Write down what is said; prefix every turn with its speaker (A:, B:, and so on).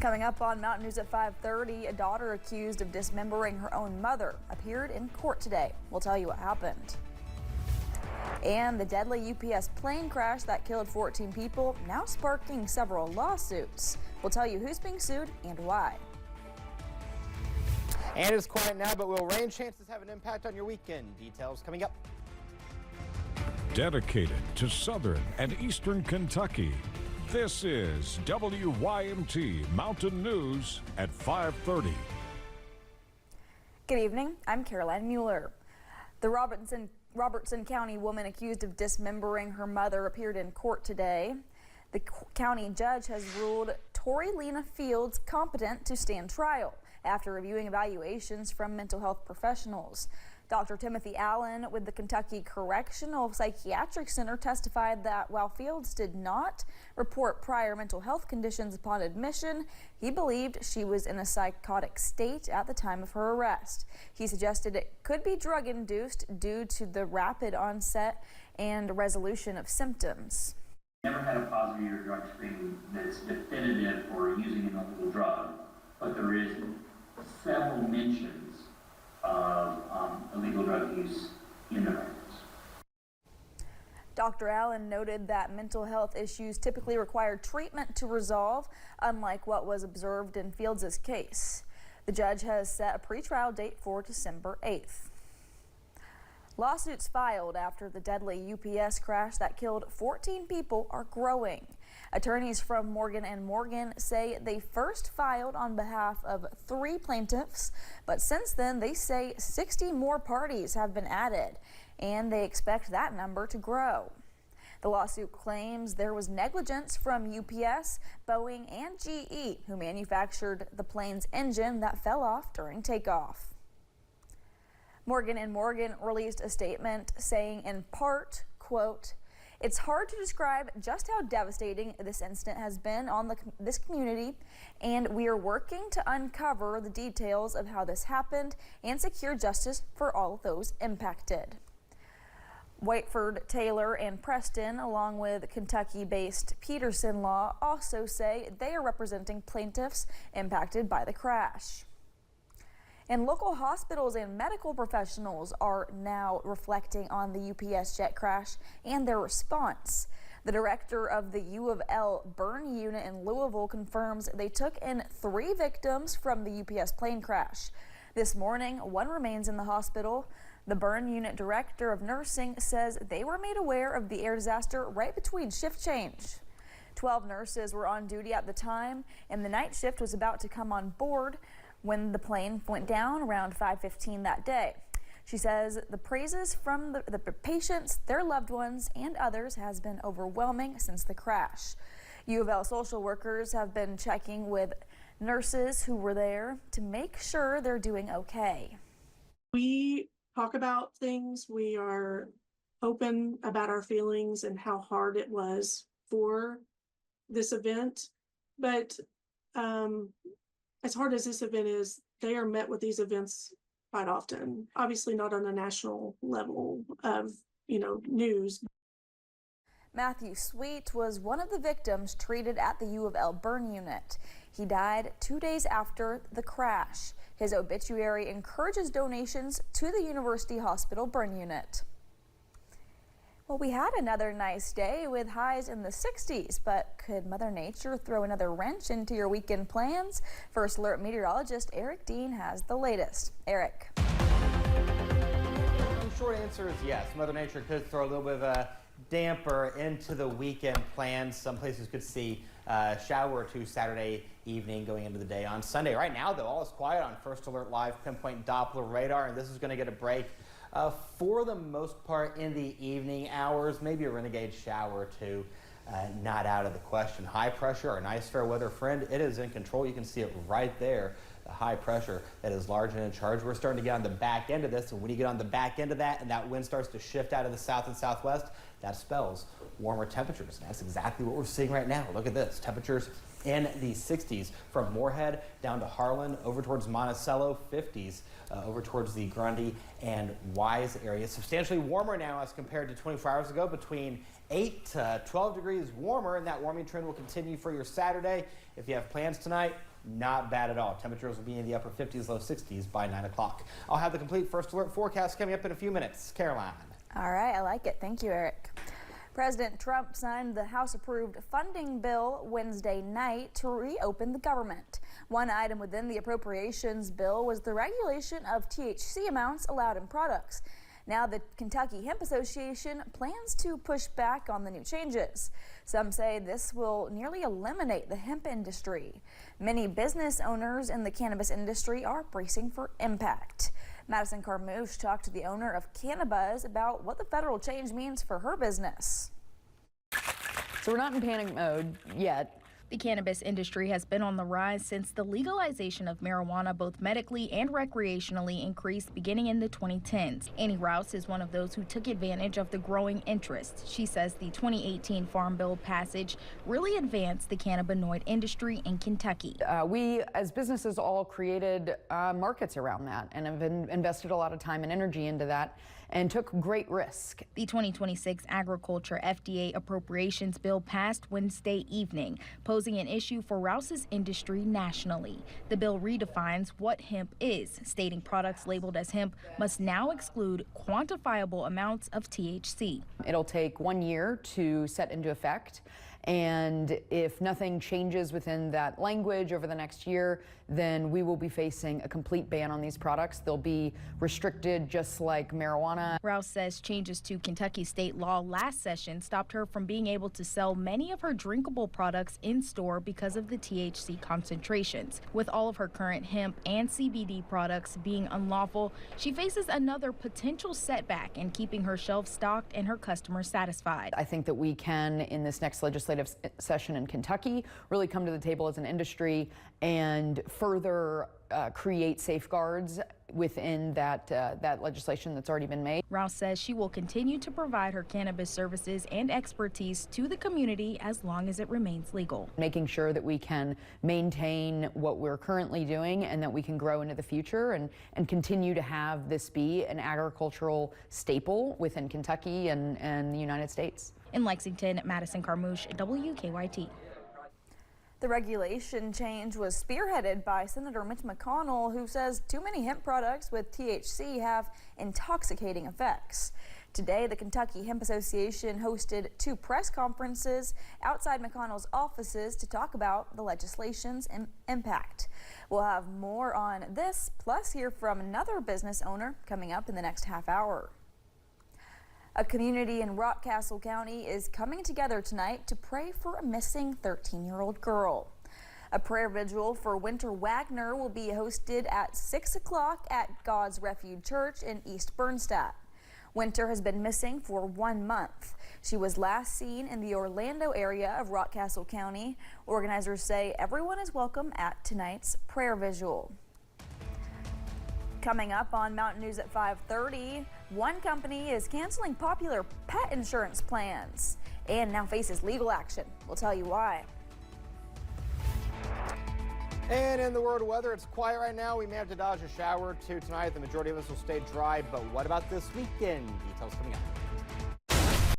A: Coming up on Mountain News at 5:30, a daughter accused of dismembering her own mother appeared in court today. We'll tell you what happened. And the deadly UPS plane crash that killed 14 people now sparking several lawsuits. We'll tell you who's being sued and why.
B: And it's quiet now, but will rain chances have an impact on your weekend? Details coming up.
C: Dedicated to southern and eastern Kentucky, this is WYMT Mountain News at 5:30.
A: Good evening. I'm Caroline Mueller. The Robertson County woman accused of dismembering her mother appeared in court today. The county judge has ruled Tori Lena Fields competent to stand trial after reviewing evaluations from mental health professionals. Dr. Timothy Allen with the Kentucky Correctional Psychiatric Center testified that while Fields did not report prior mental health conditions upon admission, he believed she was in a psychotic state at the time of her arrest. He suggested it could be drug-induced due to the rapid onset and resolution of symptoms.
D: Never had a positive year drug screen that's definitive for using an illegal drug, but there is several mentions of illegal drug use in the records.
A: Dr. Allen noted that mental health issues typically require treatment to resolve, unlike what was observed in Fields' case. The judge has set a pretrial date for December 8th. Lawsuits filed after the deadly UPS crash that killed 14 people are growing. Attorneys from Morgan & Morgan say they first filed on behalf of 3 plaintiffs, but since then they say 60 more parties have been added, and they expect that number to grow. The lawsuit claims there was negligence from UPS, Boeing, and GE, who manufactured the plane's engine that fell off during takeoff. Morgan & Morgan released a statement saying in part, quote, "It's hard to describe just how devastating this incident has been on this community, and we are working to uncover the details of how this happened and secure justice for all of those impacted." Whiteford, Taylor, and Preston, along with Kentucky-based Peterson Law, also say they are representing plaintiffs impacted by the crash. And local hospitals and medical professionals are now reflecting on the UPS jet crash and their response. The director of the U of L burn unit in Louisville confirms they took in 3 victims from the UPS plane crash. This morning, 1 remains in the hospital. The burn unit director of nursing says they were made aware of the air disaster right between shift change. 12 nurses were on duty at the time, and the night shift was about to come on board when the plane went down around 5:15 that day. She says the praises from the patients, their loved ones, and others has been overwhelming since the crash. U of L social workers have been checking with nurses who were there to make sure they're doing okay.
E: We talk about things. We are open about our feelings and how hard it was for this event. But as hard as this event is, they are met with these events quite often. Obviously not on a national level of, news.
A: Matthew Sweet was one of the victims treated at the U of L burn unit. He died 2 days after the crash. His obituary encourages donations to the University Hospital burn unit. Well, we had another nice day with highs in the 60s, but could Mother Nature throw another wrench into your weekend plans? First Alert meteorologist Eric Dean has the latest. Eric.
B: The short answer is yes. Mother Nature could throw a little bit of a damper into the weekend plans. Some places could see a shower or 2 Saturday evening going into the day on Sunday. Right now, though, all is quiet on First Alert Live pinpoint Doppler radar, and this is going to get a break for the most part in the evening hours. Maybe a renegade shower or 2, not out of the question. High pressure, our nice fair weather friend, it is in control. You can see it right there. The high pressure that is large and in charge. We're starting to get on the back end of this, and when you get on the back end of that and that wind starts to shift out of the south and southwest, that spells warmer temperatures. And that's exactly what we're seeing right now. Look at this. Temperatures in the 60s from Moorhead down to Harlan, over towards Monticello, 50s over towards the Grundy and Wise area. Substantially warmer now as compared to 24 hours ago, between 8 to 12 degrees warmer, and that warming trend will continue for your Saturday. If you have plans tonight, not bad at all. Temperatures will be in the upper 50s, low 60s by 9 o'clock. I'll have the complete first alert forecast coming up in a few minutes. Caroline.
A: All right, I like it. Thank you, Eric. President Trump signed the House-approved funding bill Wednesday night to reopen the government. One item within the appropriations bill was the regulation of THC amounts allowed in products. Now the Kentucky Hemp Association plans to push back on the new changes. Some say this will nearly eliminate the hemp industry. Many business owners in the cannabis industry are bracing for impact. Madison Carmouche talked to the owner of Cannabis about what the federal change means for her business.
F: So we're not in panic mode yet.
G: The cannabis industry has been on the rise since the legalization of marijuana, both medically and recreationally, increased beginning in the 2010s. Annie Rouse is one of those who took advantage of the growing interest. She says the 2018 Farm Bill passage really advanced the cannabinoid industry in Kentucky.
F: We, as businesses, all created markets around that and have invested a lot of time and energy into that and took great risk.
G: The 2026 Agriculture FDA appropriations bill passed Wednesday evening, posing an issue for Rouse's industry nationally. The bill redefines what hemp is, stating products labeled as hemp must now exclude quantifiable amounts of THC.
F: It'll take 1 year to set into effect, and if nothing changes within that language over the next year, then we will be facing a complete ban on these products. They'll be restricted just like marijuana.
G: Rouse says changes to Kentucky state law last session stopped her from being able to sell many of her drinkable products in store because of the THC concentrations. With all of her current hemp and CBD products being unlawful, she faces another potential setback in keeping her shelves stocked and her customers satisfied.
F: I think that we can, in this next legislative session in Kentucky, really come to the table as an industry and further create safeguards within that legislation that's already been made.
G: Rouse says she will continue to provide her cannabis services and expertise to the community as long as it remains legal.
F: Making sure that we can maintain what we're currently doing and that we can grow into the future and continue to have this be an agricultural staple within Kentucky and the United States.
G: In Lexington, Madison Carmouche, WKYT.
A: The regulation change was spearheaded by Senator Mitch McConnell, who says too many hemp products with THC have intoxicating effects. Today, the Kentucky Hemp Association hosted 2 press conferences outside McConnell's offices to talk about the legislation's impact. We'll have more on this, plus hear from another business owner coming up in the next half hour. A community in Rockcastle County is coming together tonight to pray for a missing 13-year-old girl. A prayer vigil for Winter Wagner will be hosted at 6 o'clock at God's Refuge Church in East Bernstadt. Winter has been missing for 1 month. She was last seen in the Orlando area of Rockcastle County. Organizers say everyone is welcome at tonight's prayer vigil. Coming up on Mountain News at 5:30, one company is canceling popular pet insurance plans and now faces legal action. We'll tell you why.
B: And in the world of weather, it's quiet right now. We may have to dodge a shower or two tonight. The majority of us will stay dry. But what about this weekend? Details coming up.